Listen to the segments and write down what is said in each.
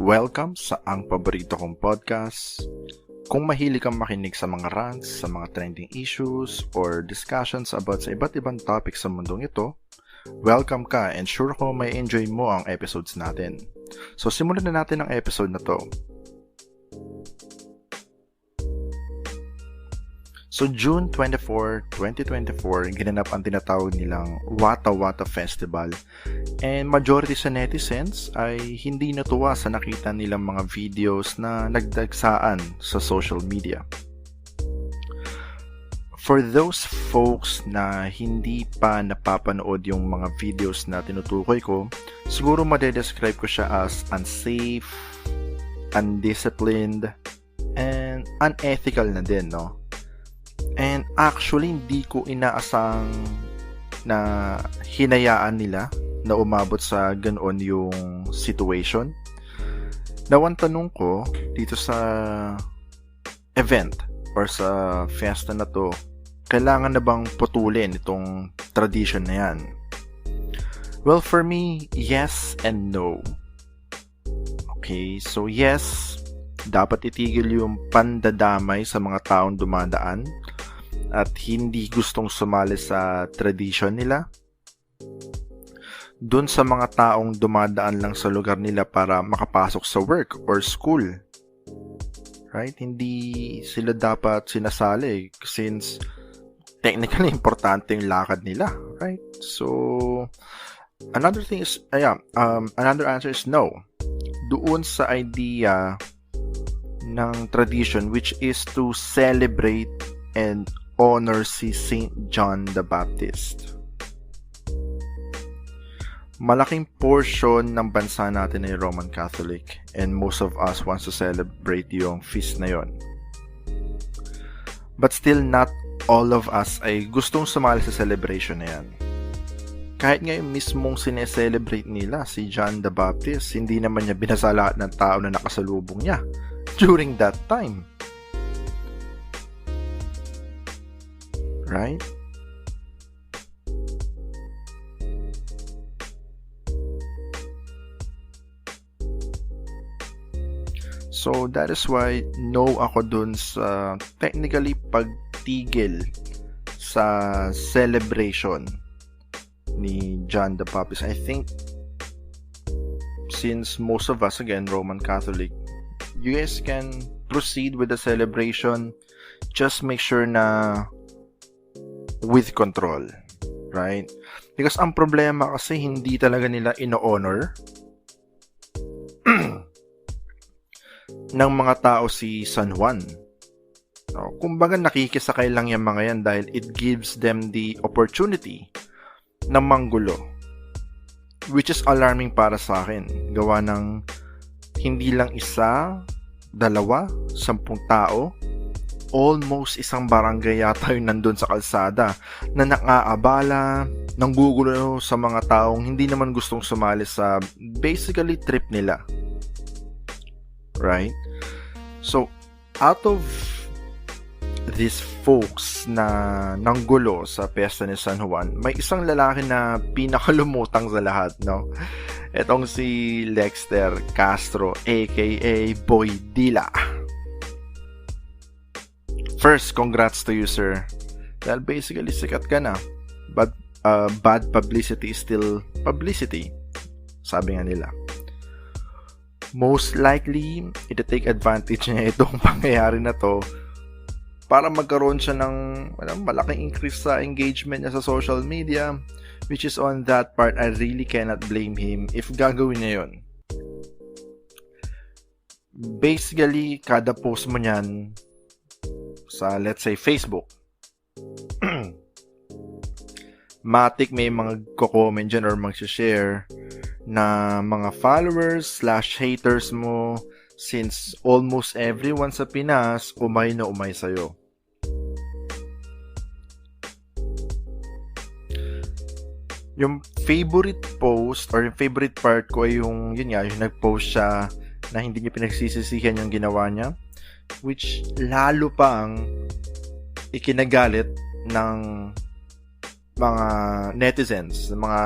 Welcome sa ang paborito kong podcast. Kung mahilig kang makinig sa mga rants, sa mga trending issues, or discussions about sa iba't ibang topics sa mundong ito, welcome ka and sure ko may enjoy mo ang episodes natin. So simulan na natin ang episode na to. So June 24, 2024, ginanap ang tinatawag nilang Wata Wata Festival and majority sa netizens ay hindi natuwa sa nakita nilang mga videos na nagdagsaan sa social media. For those folks na hindi pa napapanood yung mga videos na tinutukoy ko, siguro madedescribe ko siya as unsafe, undisciplined, and unethical na din, no? And actually, hindi ko inaasang na hinayaan nila na umabot sa ganoon yung situation. Nawang tanong ko dito sa event or sa fiesta na to, kailangan na bang putulin itong tradition na yan? Well, for me, yes and no. Okay, so yes, dapat itigil yung pandadamay sa mga taong dumadaan at hindi gustong sumali sa tradition nila. Doon sa mga taong dumadaan lang sa lugar nila para makapasok sa work or school. Right? Hindi sila dapat sinasali since technically importante yung lakad nila. Right? So, another thing is, another answer is no. Doon sa idea ng tradition which is to celebrate and honor si Saint John the Baptist. Malaking portion ng bansa natin ay Roman Catholic and most of us wants to celebrate yung feast na yon. But still not all of us ay gustong sumali sa celebration na yan. Kahit nga yung mismong sineselebrate nila si John the Baptist, hindi naman niya binasa lahat ng tao na nakasalubong niya during that time. Right? So that is why no ako dun sa technically pagtigil sa celebration ni John the Baptist. I think since most of us, again, Roman Catholic, you guys can proceed with the celebration. Just make sure na with control, right? Because ang problema kasi hindi talaga nila ino-honor ng mga tao si San Juan. Kumbaga nakikisakay lang yung mga yan dahil it gives them the opportunity na manggulo, which is alarming para sa akin. Gawa ng hindi lang isa, dalawa, 10 tao, almost isang barangay yata yung nandun sa kalsada na nakaabala, nanggugulo sa mga taong hindi naman gustong sumali sa basically trip nila. Right? So, out of these folks na nanggulo sa piyesta ni San Juan, may isang lalaki na pinakalumutang sa lahat, no? Etong si Lexter Castro, aka Boy Dila. First, congrats to you, sir. Dahil basically, sikat ka na. But bad publicity is still publicity. Sabi nga nila. Most likely, ita-take advantage niya itong pangyayari na to para magkaroon siya ng malaking increase sa engagement niya sa social media, which is on that part, I really cannot blame him if gagawin niya yun. Basically, kada post mo niyan sa, let's say, Facebook, matik may mga ko-comment dyan or mag-share na mga followers/haters mo since almost everyone sa Pinas umay na umay sa'yo. Yung favorite post or yung favorite part ko ay yung nag-post siya na hindi niya pinagsisisihan yung ginawa niya, which lalo pang ikinagalit ng mga netizens, mga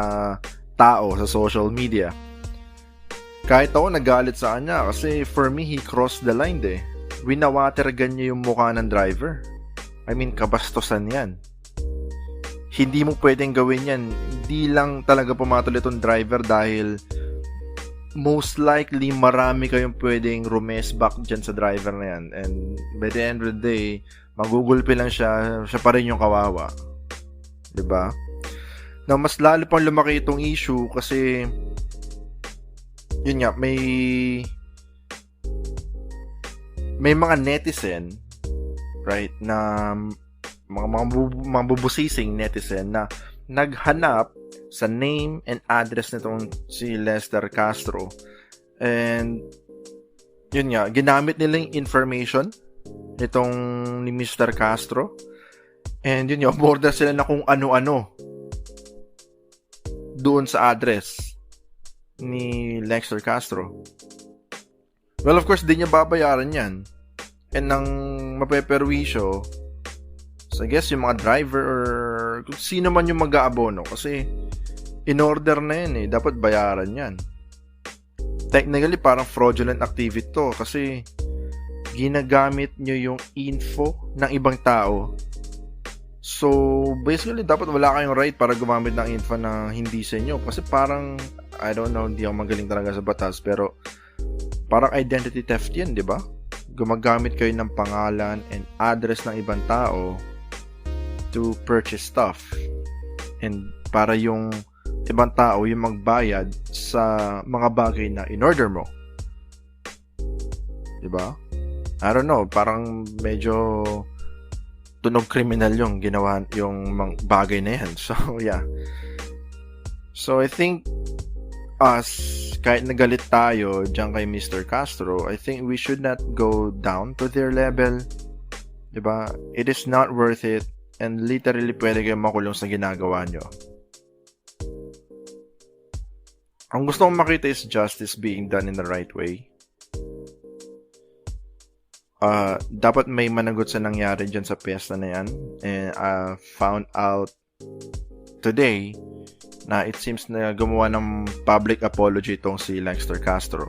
tao sa social media. Kahit ako nagalit sa kanya kasi for me, he crossed the line Winawatergan niya yung mukha ng driver. I mean, kabastusan yan. Hindi mo pwedeng gawin yan. Hindi lang talaga pumatol itong driver dahil most likely marami kayong pwedeng rumesback dyan sa driver na yan. And by the end of the day, magugulpi lang siya pa rin yung kawawa. Diba? Now, mas lalo pang lumaki itong issue kasi yun nga, may mga netizen, right, na mga bubusising netizen na naghanap sa name and address nitong si Lester Castro. And yun nga, ginamit nila yung information nitong ni Mr. Castro. And yun nga, border sila na kung ano-ano doon sa address ni Lester Castro. Well, of course, di niya babayaran yan. And ang mapeperwisyo, so I guess yung mga driver or kung sino man yung mag-aabono. Kasi in order na yan dapat bayaran yan. Technically, parang fraudulent activity to kasi ginagamit nyo yung info ng ibang tao. So, basically, dapat wala kayong right para gumamit ng info na hindi sa inyo. Kasi parang, I don't know, hindi ako magaling talaga sa batas, pero parang identity theft yan, di ba? Gumagamit kayo ng pangalan and address ng ibang tao to purchase stuff. And para yung ibang tao yung magbayad sa mga bagay na in-order mo. Di ba? I don't know, parang medyo tunog kriminal yung ginawa yung bagay na yan. So, yeah. So, I think kahit nagalit tayo dyan kay Mr. Castro, I think we should not go down to their level. Diba? It is not worth it and literally pwede kayong makulong sa ginagawa nyo. Ang gusto kong makita is justice being done in the right way. Dapat may managot sa nangyari dyan sa piyesta na yan. And I found out today na it seems na gumawa ng public apology itong si Lester Castro.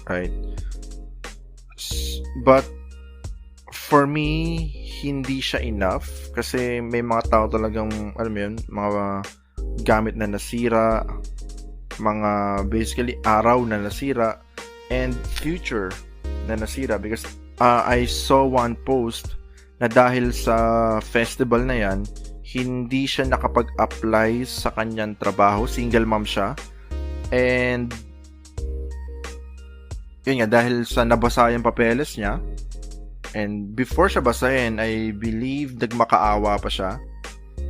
Right. But for me, hindi siya enough kasi may mga tao talagang, alam mo yun, mga gamit na nasira, mga basically araw na nasira, and future na nasira because I saw one post na dahil sa festival na yan, hindi siya nakapag-apply sa kanyang trabaho. Single mom siya. And yun nga, dahil sa nabasa yung papeles niya, and before siya basahin, I believe nagmakaawa pa siya.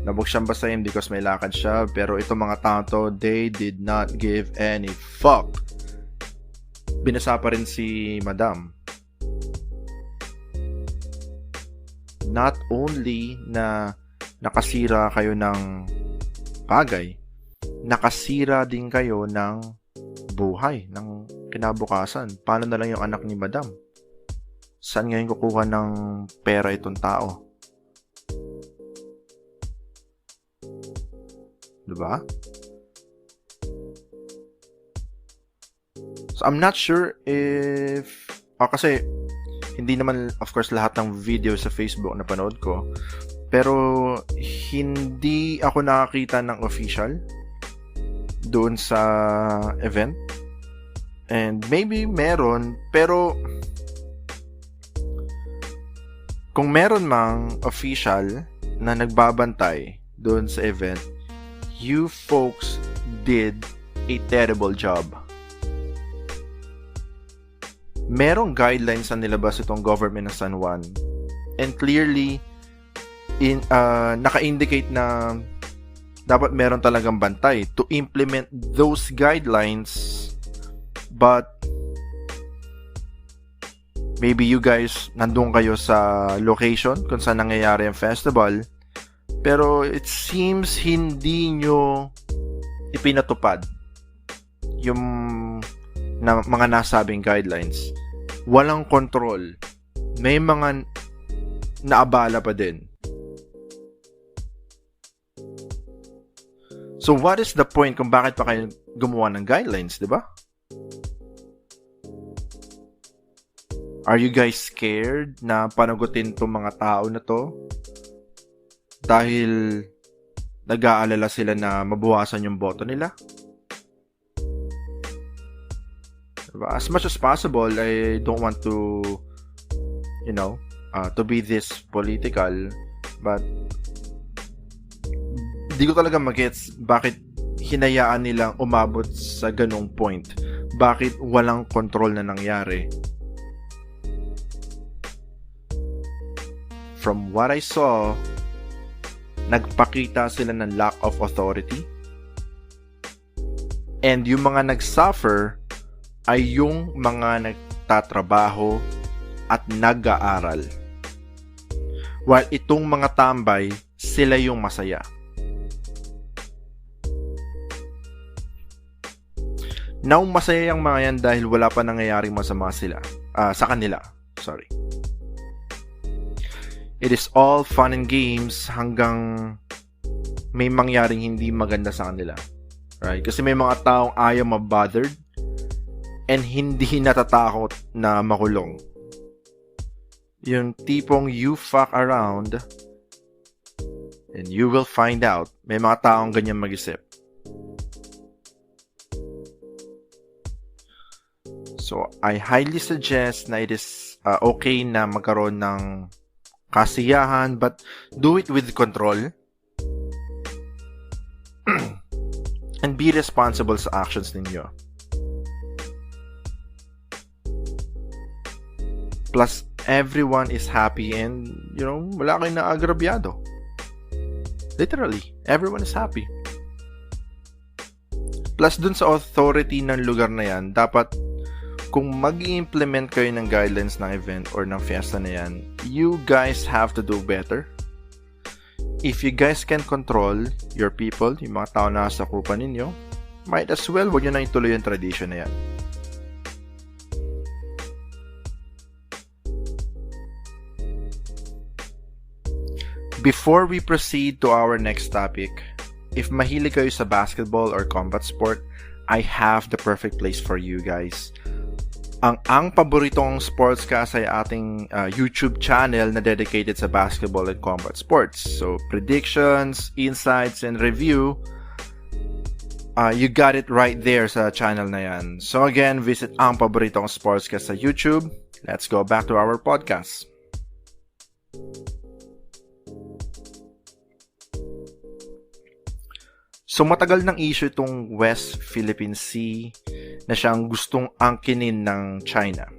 Nabog siyang basahin because may lakad siya. Pero itong mga tao to, they did not give any fuck. Binasa pa rin si Madam. Not only na nakasira kayo ng bagay, nakasira din kayo ng buhay, ng kinabukasan. Paano na lang yung anak ni Madam? Saan ngayon kukuha ng pera itong tao? Diba? So, I'm not sure if kasi hindi naman, of course, lahat ng video sa Facebook na panood ko. Pero, hindi ako nakakita ng official doon sa event. And maybe meron, pero kung meron mang official na nagbabantay doon sa event, you folks did a terrible job. Merong guidelines na nilabas itong government ng San Juan. And clearly, naka-indicate na dapat meron talagang bantay to implement those guidelines. But, maybe you guys nandun kayo sa location kung saan nangyayari ang festival. Pero it seems hindi nyo ipinatupad yung mga nasabing guidelines. Walang control. May mga naabala pa din. So what is the point kung bakit pa kayo gumawa ng guidelines, di ba? Are you guys scared na panagutin tong mga tao na to? Dahil nag-aalala sila na mabawasan yung boto nila? Diba? As much as possible, I don't want to, to be this political, but di ko talaga magets bakit hinayaan nilang umabot sa ganong point. Bakit walang control na nangyari? From what I saw, nagpakita sila ng lack of authority. And yung mga nag-suffer ay yung mga nagtatrabaho at nag-aaral. While itong mga tambay, sila yung masaya. Now, masaya yung mga yan dahil wala pa nangyayaring masama sa kanila. Sorry. It is all fun and games hanggang may mangyaring hindi maganda sa kanila. Right? Kasi may mga taong ayaw mabothered and hindi natatakot na makulong. Yung tipong you fuck around and you will find out. May mga taong ganyan mag-isip. So, I highly suggest na it is okay na magkaroon ng kasiyahan, but do it with control and be responsible sa actions ninyo. Plus, everyone is happy and, wala kayong naagrabyado. Literally, everyone is happy. Plus, dun sa authority ng lugar na yan, dapat kung mag-i-implement kayo ng guidelines ng event or ng fiesta na yan, you guys have to do better. If you guys can control your people, yung mga tao na sa kupa ninyo, might as well wag nyo na ituloy yung tradition na yan. Before we proceed to our next topic, if mahilig kayo sa basketball or combat sport, I have the perfect place for you guys. Ang paboritong sportscast ay ating YouTube channel na dedicated sa basketball and combat sports. So, predictions, insights, and review, you got it right there sa channel na yan. So again, visit ang paboritong sportscast sa YouTube. Let's go back to our podcast. So matagal ng issue itong West Philippine Sea na siyang gustong angkinin ng China.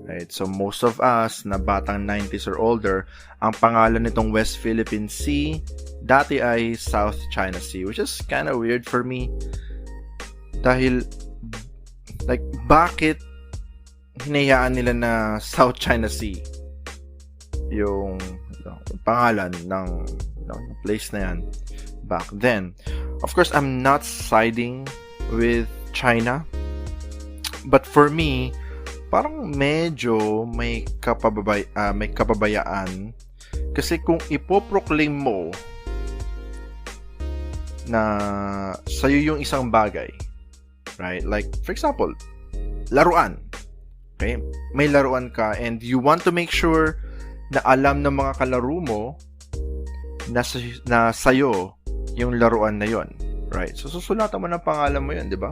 Right? So most of us na batang 90s or older, ang pangalan nitong West Philippine Sea dati ay South China Sea, which is kind of weird for me. Dahil bakit hinayaan nila na South China Sea yung pangalan ng place na yan back then. Of course, I'm not siding with China, but for me, parang medyo may kapabayaan kasi kung ipoproclaim mo na sa'yo yung isang bagay, right? Like, for example, laruan. Okay? May laruan ka and you want to make sure na alam ng mga kalaro mo na sa'yo yung laruan na yon, right? So, susulatan mo ng pangalan mo yun, di ba?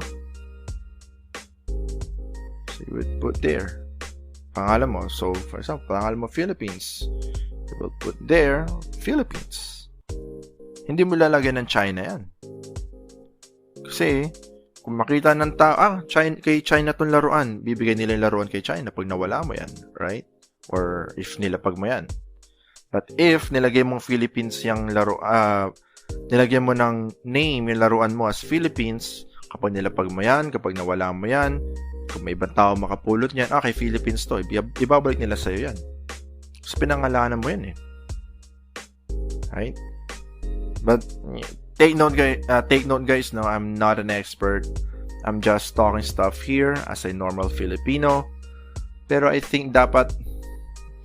So, you would put there pangalan mo. So, for example, pangalan mo Philippines. You will put there Philippines. Hindi mo lalagyan ng China yan. Kasi, kung makita ng tao, kay China tong laruan, bibigay nila yung laruan kay China pag nawala mo yan, right? Or if nilapag mo yan. But if nilagay mong Philippines yung nilagyan mo ng name yung laruan mo as Philippines, kapag nilapag mo yan, kapag nawala mo yan, kung may ibang tao makapulot niyan, kay Philippines to, ibabalik nila sa'yo yan. So, pinangalanan mo yan eh. Right? But, take note guys, no, I'm not an expert. I'm just talking stuff here as a normal Filipino. Pero I think dapat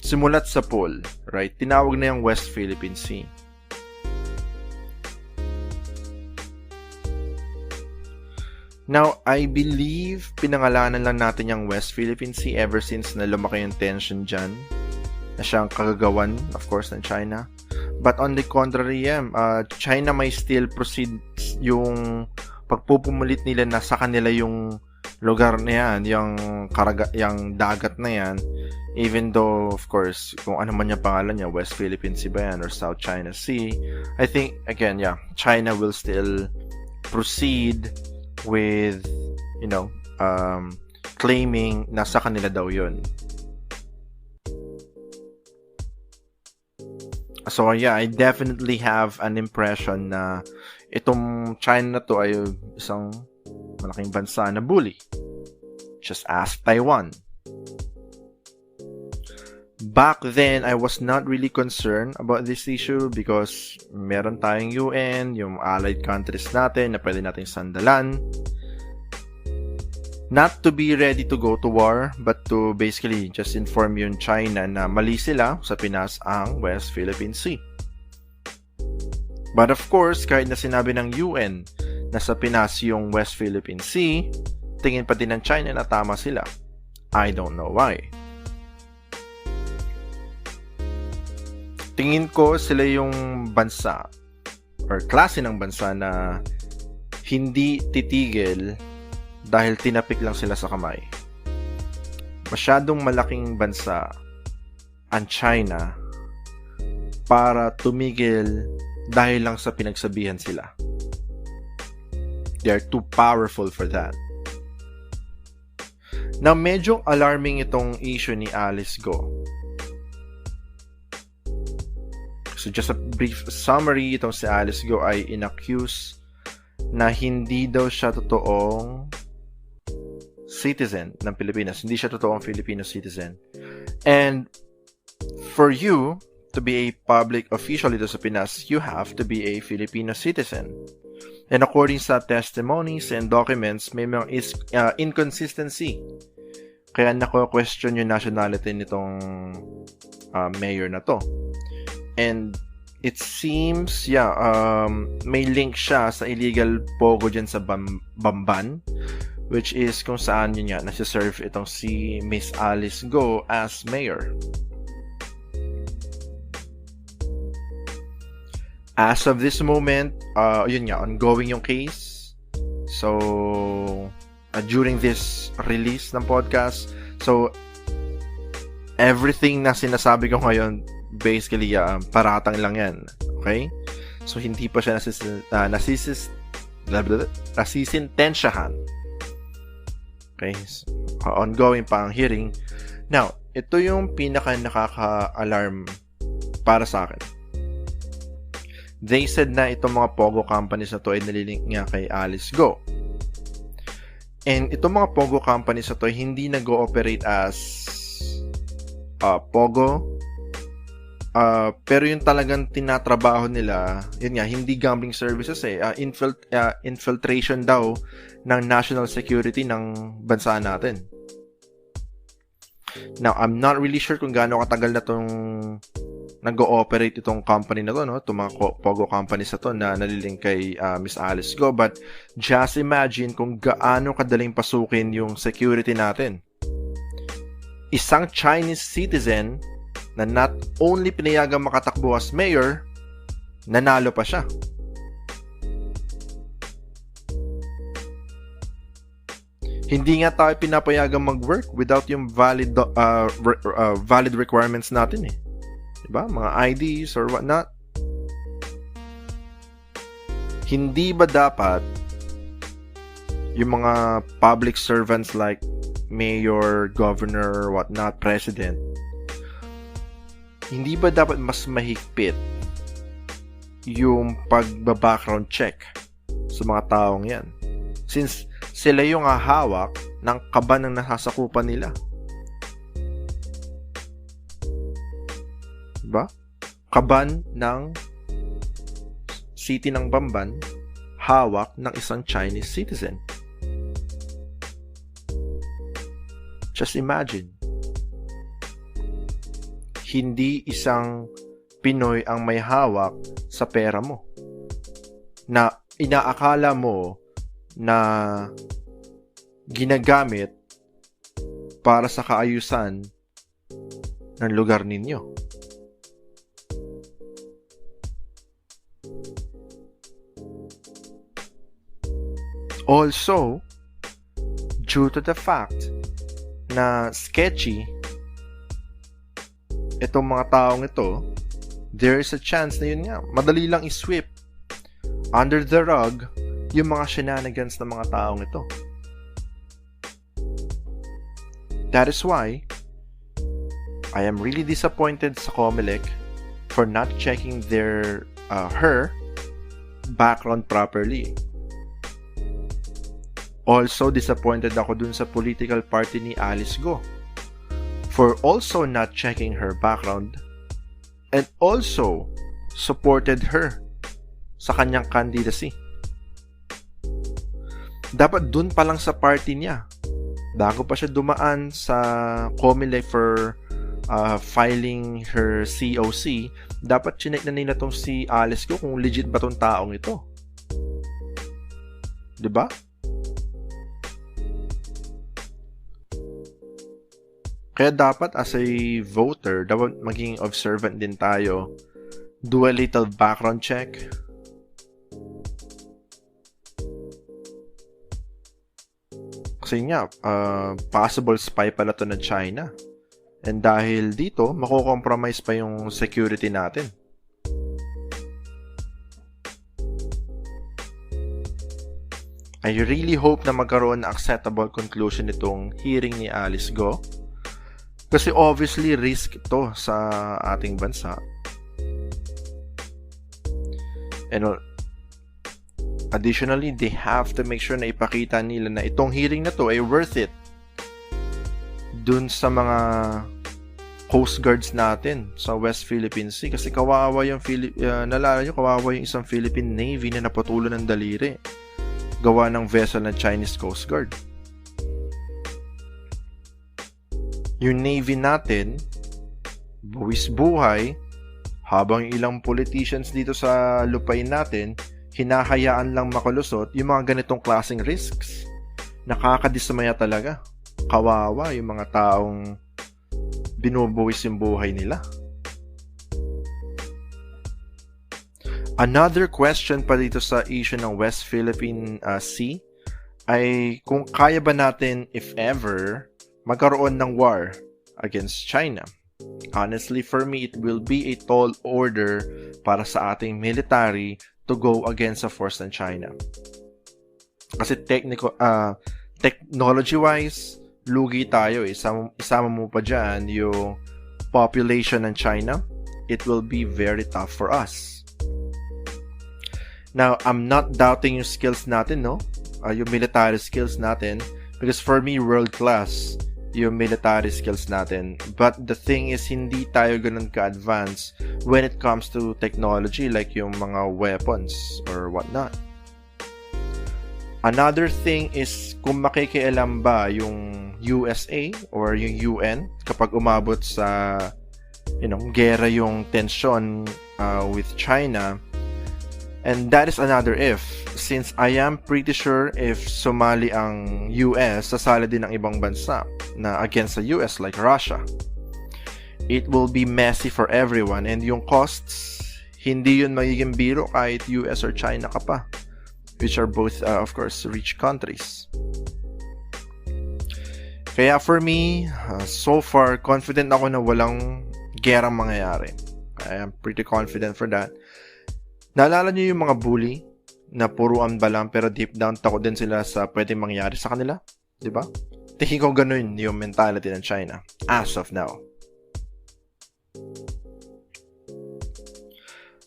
simulat sa pool, right? Tinawag na yung West Philippine Sea. Now, I believe pinangalanan lang natin yung West Philippine Sea ever since na lumaki yung tension dyan, na siyang kagagawan, of course, ng China. But on the contrary, China may still proceed yung pagpupumulit nila na sa kanila yung lugar na yan, yung dagat na yan, even though, of course, kung ano man yung pangalan niya, West Philippine Sea ba yan or South China Sea, I think, again, China will still proceed with, claiming na sa kanila daw yun. So, I definitely have an impression na itong China na to ay isang malaking bansa na bully. Just ask Taiwan. Back then, I was not really concerned about this issue because meron tayong UN, yung allied countries natin na pwede nating sandalan. Not to be ready to go to war, but to basically just inform yung China na mali sila sa Pinas ang West Philippine Sea. But of course, kahit na sinabi ng UN na sa Pinas yung West Philippine Sea, tingin pa din ng China na tama sila. I don't know why. Tingin ko sila yung bansa or klase ng bansa na hindi titigil dahil tinapik lang sila sa kamay. Masyadong malaking bansa ang China para tumigil dahil lang sa pinagsabihan sila. They are too powerful for that. Now, medyo alarming itong issue ni Alice Go. So, just a brief summary, itong si Alice Go ay inaccuse na hindi daw siya totoong citizen ng Pilipinas. Hindi siya totoong Filipino citizen. And for you to be a public official dito sa Pinas, you have to be a Filipino citizen. And according sa testimonies and documents, may mga inconsistency. Kaya nako-question yung nationality nitong mayor na to. And it seems, may link siya sa illegal pogo dyan sa Bamban, which is kung saan yun nasi-serve itong si Miss Alice Go as mayor. As of this moment, ongoing yung case. So, during this release ng podcast, so, everything na sinasabi ko ngayon, basically, paratang lang yan. Okay? So, hindi pa siya nasisintensyahan. Okay? So, ongoing pa ang hearing. Now, ito yung pinaka nakaka-alarm para sa akin. They said na itong mga Pogo companies na to ay nalilink nga kay Alice Go. And itong mga Pogo companies na to ay hindi nag-ooperate as Pogo. Pero yung talagang tinatrabaho nila, yun nga, hindi gambling services infiltration daw ng national security ng bansa natin. Now, I'm not really sure kung gaano katagal na itong nag-ooperate itong company na to, no? Itong mga Pogo companies na to na naliling kay Miss Alice Go. But just imagine kung gaano kadaling pasukin yung security natin. Isang Chinese citizen na not only pinayagang makatakbo as mayor, nanalo pa siya. Hindi nga tayo pinapayagang mag-work without yung valid requirements natin eh. Diba? Mga IDs or whatnot. Hindi ba dapat yung mga public servants like mayor, governor, whatnot, president, hindi ba dapat mas mahigpit yung pagba-background check sa mga taong yan? Since sila yung hahawak ng kaban ng nasasakupan nila. Diba? Kaban ng city ng Bamban, hawak ng isang Chinese citizen. Just imagine. Hindi isang Pinoy ang may hawak sa pera mo. Na inaakala mo na ginagamit para sa kaayusan ng lugar ninyo. Also, due to the fact na sketchy itong mga taong ito, there is a chance na yun nga, madali lang i-sweep under the rug yung mga shenanigans ng mga taong ito. That is why I am really disappointed sa Comelec for not checking her background properly. Also, disappointed ako dun sa political party ni Alice Go for also not checking her background and also supported her sa kanyang candidacy. Dapat dun pa lang sa party niya, bago pa siya dumaan sa Comelec for filing her COC, dapat chinek na nila tong si Alice Go kung legit ba tong taong ito. Diba? Kaya dapat as a voter, dapat maging observant din tayo. Do a little background check. Kasi nga, possible spy pala to ng China. And dahil dito, mako-compromise pa yung security natin. I really hope na magkaroon ng acceptable conclusion itong hearing ni Alice Go. Kasi obviously risk ito sa ating bansa. And additionally, they have to make sure na ipakita nila na itong hearing na to ay worth it dun sa mga Coast Guards natin sa West Philippine Sea. Kasi kawawa yung nalala nyo, kawawa yung isang Philippine Navy na naputulo ng daliri gawa ng vessel ng Chinese Coast Guard. Yung Navy natin, buwis buhay, habang ilang politicians dito sa lupain natin, hinahayaan lang makalusot yung mga ganitong klaseng risks. Nakakadismaya talaga. Kawawa yung mga taong binubuwis yung buhay nila. Another question pa dito sa issue ng West Philippine Sea ay kung kaya ba natin, if ever, magkaroon ng war against China. Honestly, for me, it will be a tall order para sa ating military to go against the force ng China. Kasi technology-wise, lugi tayo. Isama mo pa dyan yung population ng China. It will be very tough for us. Now, I'm not doubting yung skills natin, no? Yung military skills natin. Because for me, world-class yung military skills natin. But the thing is, hindi tayo ganun ka-advance when it comes to technology like yung mga weapons or whatnot. Another thing is kung makikialam ba yung USA or yung UN kapag umabot sa gera yung tensyon with China. And that is another if. Since I am pretty sure if sumali ang US, sasali din ang ibang bansa na against the US like Russia. It will be messy for everyone and yung costs, hindi yun magiging biro kahit US or China ka pa, which are both, of course, rich countries. Kaya for me, so far, confident ako na walang gerang mangyayari. I am pretty confident for that. Naalala niyo yung mga bully na puruan ba lang pero deep down takot din sila sa pwedeng mangyari sa kanila? Diba? Tingin ko ganun yung mentality ng China as of now.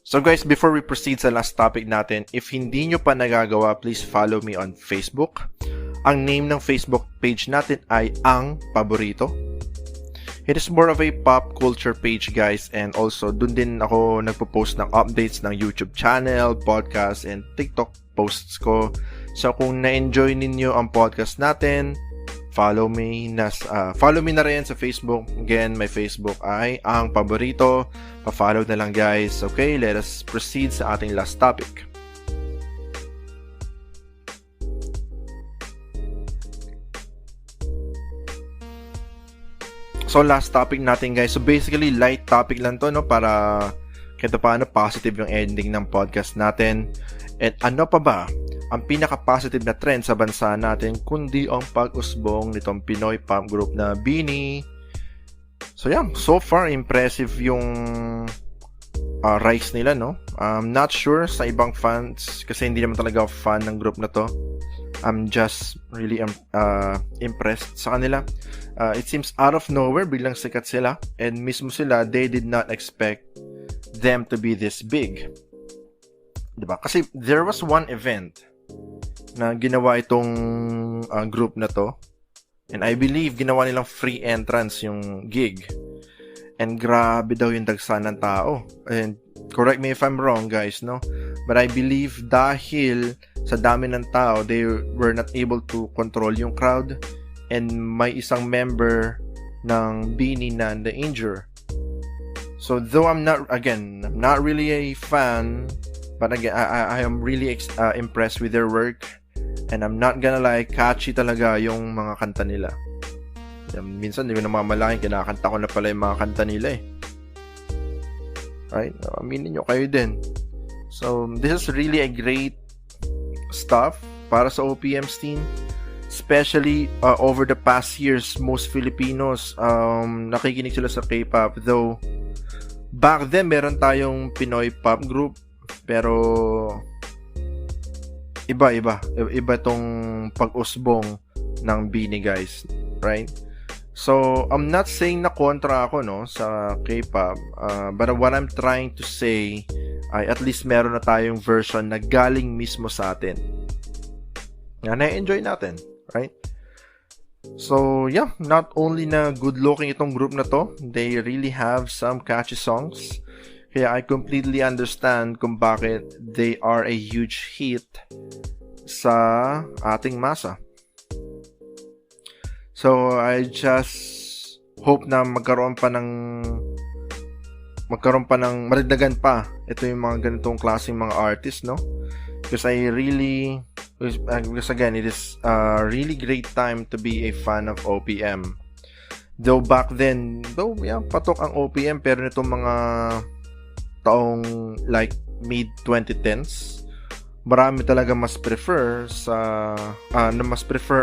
So guys, before we proceed sa last topic natin, if hindi nyo pa nagagawa, please follow me on Facebook. Ang name ng Facebook page natin ay Ang Paborito. It is more of a pop culture page, guys, and also dun din ako nagpo-post ng updates ng YouTube channel, podcast, and TikTok posts ko. So kung na-enjoy ninyo ang podcast natin, follow me na rin sa Facebook. Again, my Facebook ay Ang Paborito. Pa-follow na lang, guys. Okay, let us proceed sa ating last topic. So last topic natin guys. So basically light topic lang to, no, para kahit paano positive yung ending ng podcast natin. And ano pa ba ang pinaka-positive na trend sa bansa natin kundi ang pag-usbong nitong Pinoy pop group na BINI. So yeah, so far impressive yung rise nila, no? I'm not sure sa ibang fans kasi hindi naman talaga fan ng group na to. I'm just really impressed sa kanila. It seems out of nowhere biglang sikat sila, and mismo sila, they did not expect them to be this big. Diba? Kasi there was one event na ginawa itong group na to, and I believe ginawa nilang free entrance yung gig, and grabe daw yung dagsa ng tao. And correct me if I'm wrong guys, no, but I believe dahil sa dami ng tao, they were not able to control yung crowd, and may isang member ng BINI na na-injure. So though I'm not really a fan, but again, I am really impressed with their work, and I'm not gonna lie, catchy talaga yung mga kanta nila. Minsan, hindi ko namamalaking, kinakanta ko na pala yung mga kanta nila eh. Right? Aminin nyo, kayo din. So, this is really a great stuff para sa OPM scene. Especially, over the past years, most Filipinos, nakikinig sila sa K-pop. Though, back then, meron tayong Pinoy pop group. Pero, iba tong pag-usbong ng BINI guys. Right? So, I'm not saying na kontra ako, no, sa K-pop. But what I'm trying to say ay at least meron na tayong version na galing mismo sa atin. Na-enjoy natin, right? So, yeah, not only na good-looking itong group na to, they really have some catchy songs. Kaya I completely understand kung bakit they are a huge hit sa ating masa. So, I just hope na magkaroon pa ng maragdagan pa ito yung mga ganitong klaseng mga artists, no? Because again, it is a really great time to be a fan of OPM. Though back then, patok ang OPM, pero nitong mga taong like mid-2010s, marami talaga mas prefer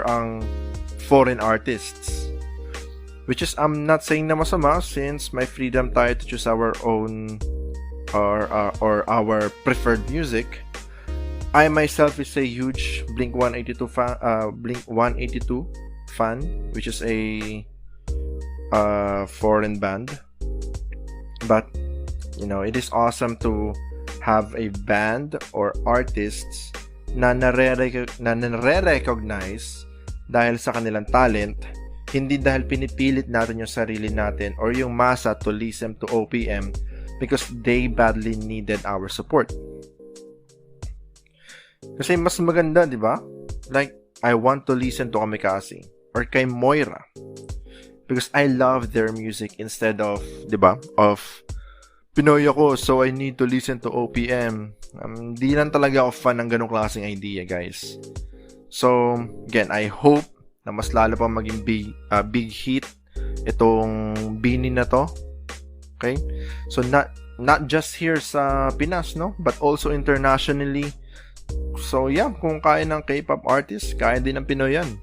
ang foreign artists. Which is, I'm not saying na masama, since may freedom tayo to choose our own or our preferred music. I myself is a huge Blink-182 fan, which is a foreign band. But you know, it is awesome to have a band or artists na nare-recognize dahil sa kanilang talent, hindi dahil pinipilit natin yung sarili natin or yung masa to listen to OPM because they badly needed our support. Kasi mas maganda, di ba? Like, I want to listen to Kamikaze or kay Moira because I love their music instead of, di ba, of Pinoy ako, so I need to listen to OPM. Di lang talaga ako fan ng ganong klaseng idea, guys. So, again, I hope na mas lalo pa maging big hit itong BINI na to. Okay? So, not just here sa Pinas, no? But also internationally. So, yeah, kung kaya ng K-pop artist, kaya din ng Pinoy yan.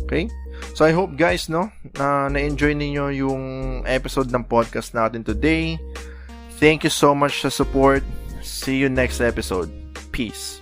Okay? So, I hope, guys, no, na-enjoy ninyo yung episode ng podcast natin today. Thank you so much sa support. See you next episode. Peace.